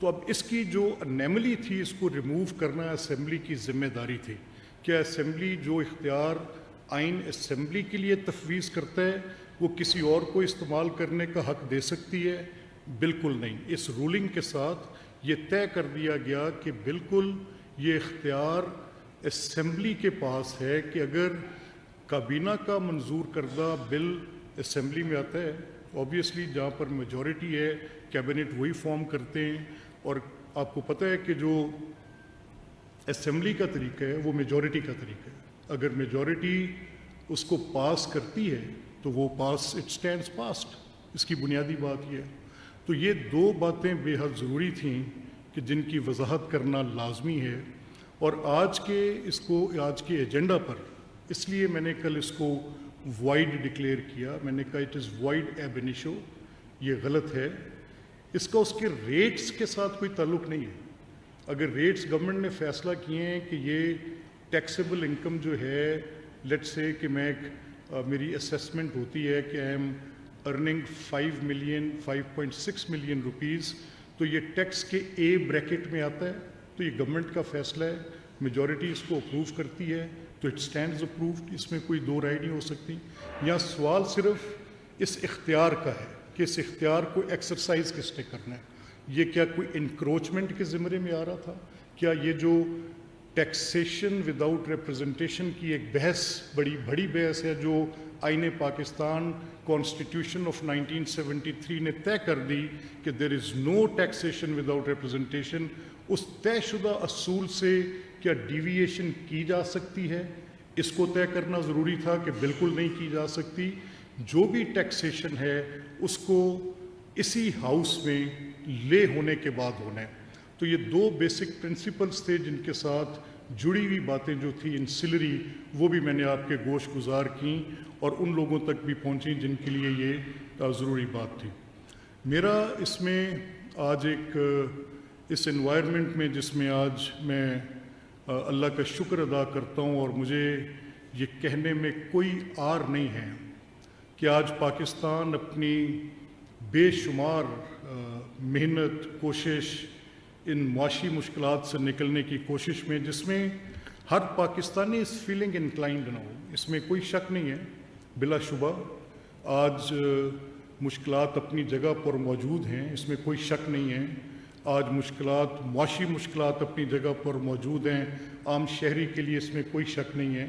تو اب اس کی جو انیملی تھی اس کو ریموو کرنا اسمبلی کی ذمہ داری تھی. کیا اسمبلی جو اختیار آئین اسمبلی کے لیے تفویض کرتا ہے وہ کسی اور کو استعمال کرنے کا حق دے سکتی ہے؟ بالکل نہیں. اس رولنگ کے ساتھ یہ طے کر دیا گیا کہ بالکل یہ اختیار اسمبلی کے پاس ہے کہ اگر کابینہ کا منظور کردہ بل اسمبلی میں آتا ہے، اوبیسلی جہاں پر میجورٹی ہے کیبنٹ وہی فارم کرتے ہیں، اور آپ کو پتہ ہے کہ جو اسمبلی کا طریقہ ہے وہ میجورٹی کا طریقہ ہے. اگر میجورٹی اس کو پاس کرتی ہے تو وہ پاس اٹ سٹینڈز پاسڈ. اس کی بنیادی بات یہ ہے. تو یہ دو باتیں بے حد ضروری تھیں کہ جن کی وضاحت کرنا لازمی ہے. اور آج کے ایجنڈا پر اس لیے میں نے کل اس کو وائڈ ڈکلیئر کیا. میں نے کہا اٹ از وائڈ ایب انیشو. یہ غلط ہے. اس کا اس کے ریٹس کے ساتھ کوئی تعلق نہیں ہے. اگر ریٹس گورنمنٹ نے فیصلہ کیے ہیں کہ یہ ٹیکسیبل انکم جو ہے لیٹ سے کہ میں میری اسیسمنٹ ہوتی ہے کہ I am earning 5.6 million rupees, تو یہ ٹیکس کے اے بریکٹ میں آتا ہے. تو یہ گورنمنٹ کا فیصلہ ہے. میجورٹی اس کو اپروو کرتی ہے تو اٹ سٹینڈز اپرووڈ. اس میں کوئی دو رائے نہیں ہو سکتی. یہاں سوال صرف اس اختیار کا ہے کہ اس اختیار کو ایکسرسائز کس نے کرنا ہے. یہ کیا کوئی انکروچمنٹ کے زمرے میں آ رہا تھا؟ کیا یہ جو ٹیکسیشن وداؤٹ ریپرزنٹیشن کی ایک بحث بڑی بحث ہے جو آئین پاکستان کانسٹیٹیوشن آف 1973 نے طے کر دی کہ دیر از نو ٹیکسیشن وداؤٹ ریپرزنٹیشن، اس طے شدہ اصول سے کیا ڈیویشن کی جا سکتی ہے؟ اس کو طے کرنا ضروری تھا کہ بالکل نہیں کی جا سکتی. جو بھی ٹیکسیشن ہے اس کو اسی ہاؤس میں لے ہونے کے بعد ہونا ہے. تو یہ دو بیسک پرنسپلز تھے جن کے ساتھ جڑی ہوئی باتیں جو تھی انسلری، وہ بھی میں نے آپ کے گوش گزار کیں اور ان لوگوں تک بھی پہنچیں جن کے لیے یہ ضروری بات تھی. میرا اس میں آج اس انوائرمنٹ میں جس میں آج میں اللہ کا شکر ادا کرتا ہوں، اور مجھے یہ کہنے میں کوئی عار نہیں ہے کہ آج پاکستان اپنی بے شمار محنت کوشش ان معاشی مشکلات سے نکلنے کی کوشش میں، جس میں ہر پاکستانی اس فیلنگ انکلائنڈ نہ ہو، اس میں کوئی شک نہیں ہے. بلا شبہ آج مشکلات اپنی جگہ پر موجود ہیں، اس میں کوئی شک نہیں ہے. آج معاشی مشکلات اپنی جگہ پر موجود ہیں، عام شہری کے لیے اس میں کوئی شک نہیں ہے.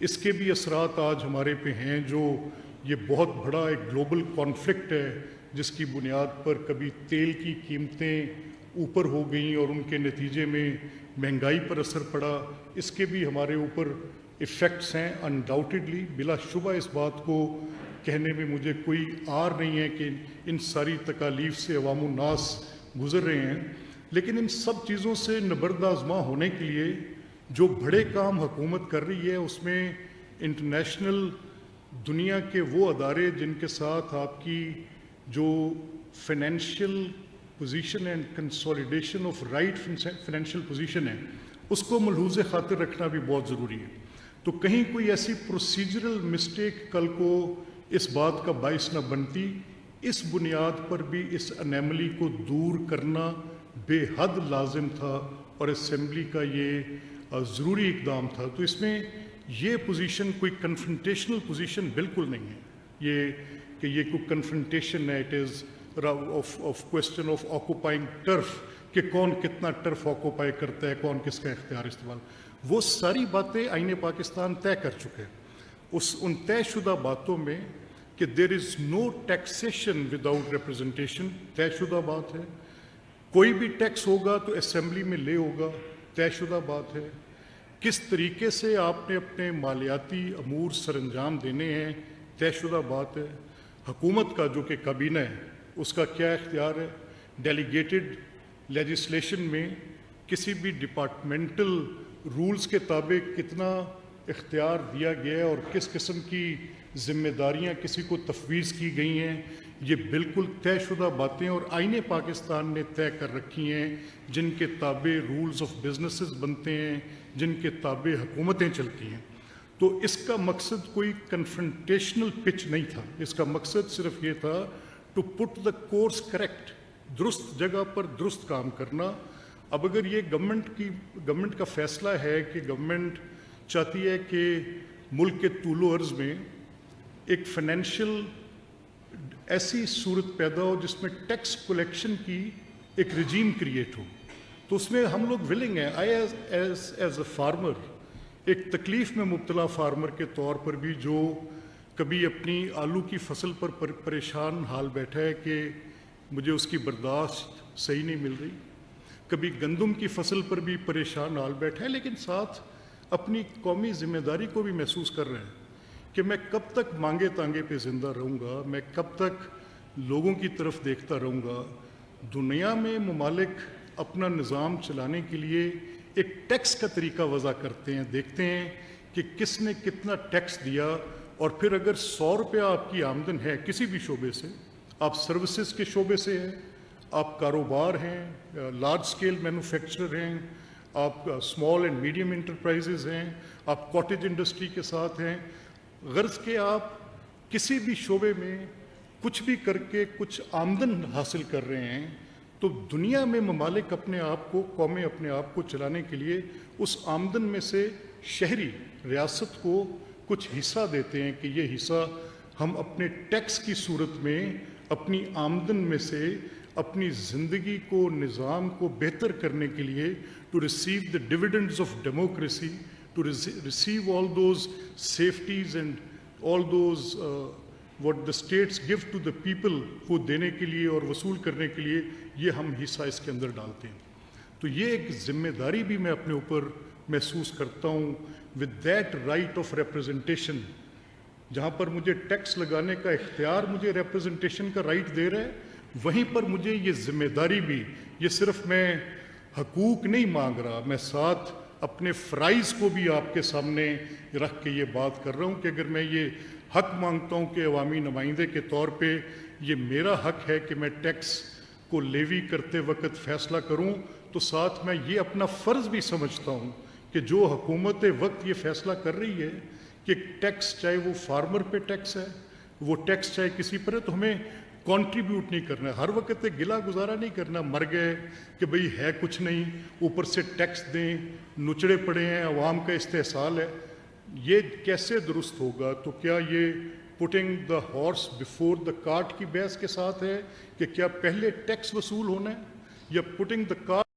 اس کے بھی اثرات آج ہمارے پہ ہیں. جو یہ بہت بڑا ایک گلوبل کانفلکٹ ہے جس کی بنیاد پر کبھی تیل کی قیمتیں اوپر ہو گئیں اور ان کے نتیجے میں مہنگائی پر اثر پڑا، اس کے بھی ہمارے اوپر ایفیکٹس ہیں انڈاؤٹیڈلی. بلا شبہ اس بات کو کہنے میں مجھے کوئی عار نہیں ہے کہ ان ساری تکالیف سے عوام الناس گزر رہے ہیں. لیکن ان سب چیزوں سے نبرد آزما ہونے کے لیے جو بڑے کام حکومت کر رہی ہے، اس میں انٹرنیشنل دنیا کے وہ ادارے جن کے ساتھ آپ کی جو financial position and consolidation of right financial position ہے، اس کو ملحوظ خاطر رکھنا بھی بہت ضروری ہے. تو کہیں کوئی ایسی پروسیجرل مسٹیک کل کو اس بات کا باعث نہ بنتی. اس بنیاد پر بھی اس انیملی کو دور کرنا بے حد لازم تھا اور اسمبلی کا یہ ضروری اقدام تھا. تو اس میں یہ پوزیشن کوئی کنفرنٹیشنل پوزیشن بالکل نہیں ہے. یہ کہ یہ کوئی کنفرنٹیشن ہے، it is of question of occupying turf, کہ کون کتنا ٹرف آکوپائی کرتا ہے، کون کس کا اختیار استعمال. وہ ساری باتیں آئین پاکستان طے کر چکے. ان طے شدہ باتوں میں کہ دیر از نو ٹیکسیشن وداؤٹ ریپرزنٹیشن طے شدہ بات ہے. کوئی بھی ٹیکس ہوگا تو اسمبلی میں لے ہوگا، طے شدہ بات ہے. کس طریقے سے آپ نے اپنے مالیاتی امور سر انجام دینے ہیں، طے شدہ بات ہے. حکومت کا جو کہ کابینہ ہے اس کا کیا اختیار ہے. ڈیلیگیٹڈ لیجسلیشن میں کسی بھی ڈپارٹمنٹل رولز کے تابع کتنا اختیار دیا گیا ہے اور کس قسم کی ذمہ داریاں کسی کو تفویض کی گئی ہیں، یہ بالکل طے شدہ باتیں اور آئین پاکستان نے طے کر رکھی ہیں، جن کے تابع رولز آف بزنسز بنتے ہیں، جن کے تابع حکومتیں چلتی ہیں. تو اس کا مقصد کوئی کنفرنٹیشنل پچ نہیں تھا. اس کا مقصد صرف یہ تھا to put the course correct, درست جگہ پر درست کام کرنا. اب اگر یہ گورنمنٹ کا فیصلہ ہے کہ گورنمنٹ چاہتی ہے کہ ملک کے طول و عرض میں ایک فائنینشیل ایسی صورت پیدا ہو جس میں ٹیکس کلیکشن کی ایک رجیم کریٹ ہو، تو اس میں ہم لوگ ولنگ ہیں. آئی ایز اے فارمر، ایک تکلیف میں مبتلا فارمر کے طور پر بھی، جو کبھی اپنی آلو کی فصل پر پریشان حال بیٹھا ہے کہ مجھے اس کی برداشت صحیح نہیں مل رہی، کبھی گندم کی فصل پر بھی پریشان حال بیٹھا ہے، لیکن ساتھ اپنی قومی ذمہ داری کو بھی محسوس کر رہے ہیں کہ میں کب تک مانگے تانگے پہ زندہ رہوں گا، میں کب تک لوگوں کی طرف دیکھتا رہوں گا. دنیا میں ممالک اپنا نظام چلانے کے لیے ایک ٹیکس کا طریقہ وضع کرتے ہیں، دیکھتے ہیں کہ کس نے کتنا ٹیکس دیا، اور پھر اگر 100 روپیہ آپ کی آمدن ہے کسی بھی شعبے سے، آپ سروسز کے شعبے سے ہیں، آپ کاروبار ہیں، لارج سکیل مینوفیکچرر ہیں، آپ اسمال اینڈ میڈیم انٹرپرائزز ہیں، آپ کاٹیج انڈسٹری کے ساتھ ہیں، غرض کہ آپ کسی بھی شعبے میں کچھ بھی کر کے کچھ آمدن حاصل کر رہے ہیں، تو دنیا میں ممالک اپنے آپ کو، قومیں اپنے آپ کو چلانے کے لیے اس آمدن میں سے شہری ریاست کو کچھ حصہ دیتے ہیں کہ یہ حصہ ہم اپنے ٹیکس کی صورت میں اپنی آمدن میں سے اپنی زندگی کو، نظام کو بہتر کرنے کے لیے، to receive the dividends of democracy, to receive all those safeties and all those what the states give to the people کو دینے کے لیے اور وصول کرنے کے لیے یہ ہم حصہ اس کے اندر ڈالتے ہیں. تو یہ ایک ذمہ داری بھی میں اپنے اوپر محسوس کرتا ہوں. with that right of representation، جہاں پر مجھے ٹیکس لگانے کا اختیار مجھے ریپرزنٹیشن کا رائٹ دے رہا ہے، وہیں پر مجھے یہ ذمہ داری بھی، یہ صرف میں حقوق نہیں مانگ رہا، میں ساتھ اپنے فرائض کو بھی آپ کے سامنے رکھ کے یہ بات کر رہا ہوں کہ اگر میں یہ حق مانگتا ہوں کہ عوامی نمائندے کے طور پہ یہ میرا حق ہے کہ میں ٹیکس کو لیوی کرتے وقت فیصلہ کروں، تو ساتھ میں یہ اپنا فرض بھی سمجھتا ہوں کہ جو حکومت وقت یہ فیصلہ کر رہی ہے کہ ٹیکس چاہے وہ فارمر پہ ٹیکس ہے، وہ ٹیکس چاہے کسی پر ہے، تو ہمیں کنٹریبیوٹ نہیں کرنا ہے، ہر وقت گلا گزارا نہیں کرنا، مر گئے کہ بھئی ہے کچھ نہیں، اوپر سے ٹیکس دیں، نچڑے پڑے ہیں، عوام کا استحصال ہے. یہ کیسے درست ہوگا؟ تو کیا یہ putting the horse before the cart کی بحث کے ساتھ ہے کہ کیا پہلے ٹیکس وصول ہونا ہے، یا پٹنگ دا کارٹ